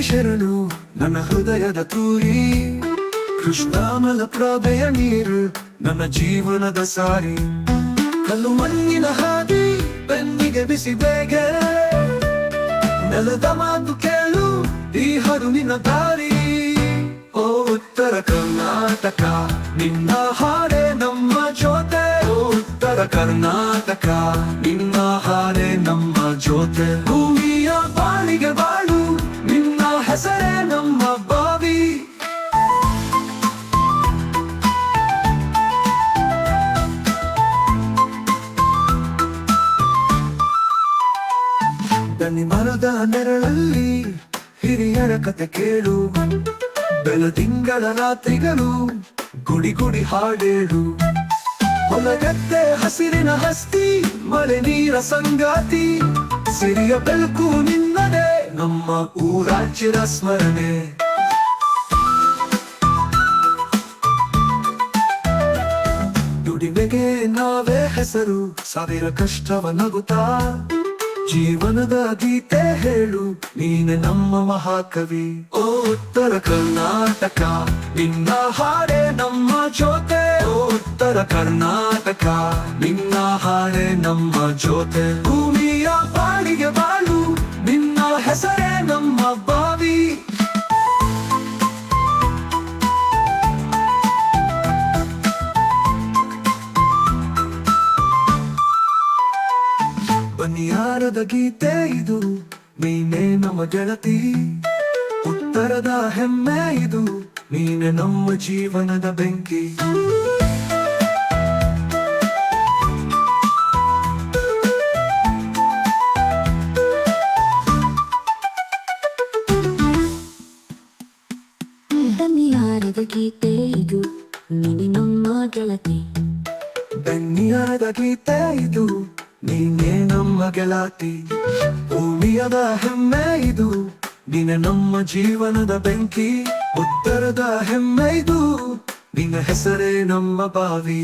ಶರಣು ನನ್ನ ಹೃದಯದ ತೂರಿ, ಕೃಷ್ಣ ಮಲಪ್ರಭೆಯ ನೀರು ನನ್ನ ಜೀವನದ ಸಾರಿ. ಕಲ್ಲು ಮಣ್ಣಿನ ಹಾದಿ ಬೆನ್ನಿಗೆ ಬಿಸಿ ಬೇಗೆ, ನೆಲದ ಮಾತು ಕೇಳು ಈ ಹಾಡು ನಿನ್ನ ದಾರಿ. ಓ ಉತ್ತರ ಕರ್ನಾಟಕ ನಿನ್ನ ಹಾಡೆ ನಮ್ಮ ಜೊತೆ, ಓ ಉತ್ತರ ಕರ್ನಾಟಕ ನಿನ್ನ ಹಾಡೆ ನಮ್ಮ ಜೊತೆ. ಭೂಮಿಯ ಬಾಳಿಗೆ ಬಾಳು ನಿನ್ನ ಹೆಸರೇ ನಮ್ಮ ಬಾವಿ. ದನಿ ಮರದ ನೆರಳಲ್ಲಿ ಹಿರಿಯರ ಕತೆ ಕೇಳು, ಬೆಳದಿಂಗಳ ರಾತ್ರಿಗಳು ಗುಡಿ ಗುಡಿ ಹಾಡೇಳು. ಹೊಲಗದ್ದೆ ಹಸಿರಿನ ಹಸ್ತಿ, ಮಳೆ ನೀರ ಸಂಗಾತಿ, ಸಿರಿಯ ಬೆಳಕು ನಿನ್ನದೇ ನಮ್ಮ ಊರಾಜ್ಯದ ಸ್ಮರಣೆ. ದುಡಿಮೆಗೆ ನಾವೇ ಹೆಸರು, ಸಾವಿರ ಕಷ್ಟವ ನಗುತ್ತಾ, ಜೀವನದ ಗೀತೆ ಹೇಳು ನೀನೆ ನಮ್ಮ ಮಹಾಕವಿ. ಓ ಉತ್ತರ ಕರ್ನಾಟಕ ನಿನ್ನ ಹಾಡೆ ನಮ್ಮ ಜೊತೆ, ಓ ಉತ್ತರ ಕರ್ನಾಟಕ ನಿನ್ನ ಹಾಡೆ ನಮ್ಮ ಜೊತೆ. ಭೂಮಿಯ ಬಾಳಿಗೆ ಬಾಳು ನಿನ್ನ ಹೆಸರೇ ನಮ್ಮ ಬಾವಿ. ಬನಿಯಾರದ ಗೀತೆ ಇದು, ನೀನೆ ನಮ್ಮ ಗೆಳತಿ. ಉತ್ತರದ ಹೆಮ್ಮೆ ಇದು, ನೀನೆ ನಮ್ಮ ಜೀವನದ ಬೆಂಕಿ. ಬನಿಯಾರದ ಗೀತೆ ಇದು, ನೀನೆ ನಮ್ಮ ಗೆಳತಿ. ಬನಿಯಾರದ ಗೀತೆ ಇದು, ನೀನೆ ನಮ್ಮ ಗೆಳತಿ. ಭೂಮಿಯದ ಹೆಮ್ಮೆ ಇದು, ನೀನೆ ನಮ್ಮ ಜೀವನದ ಬೆಂಕಿ. ಉತ್ತರದ ಹೆಮ್ಮೆ ಇದು, ನಿನ್ನ ಹೆಸರೇ ನಮ್ಮ ಬಾವಿ.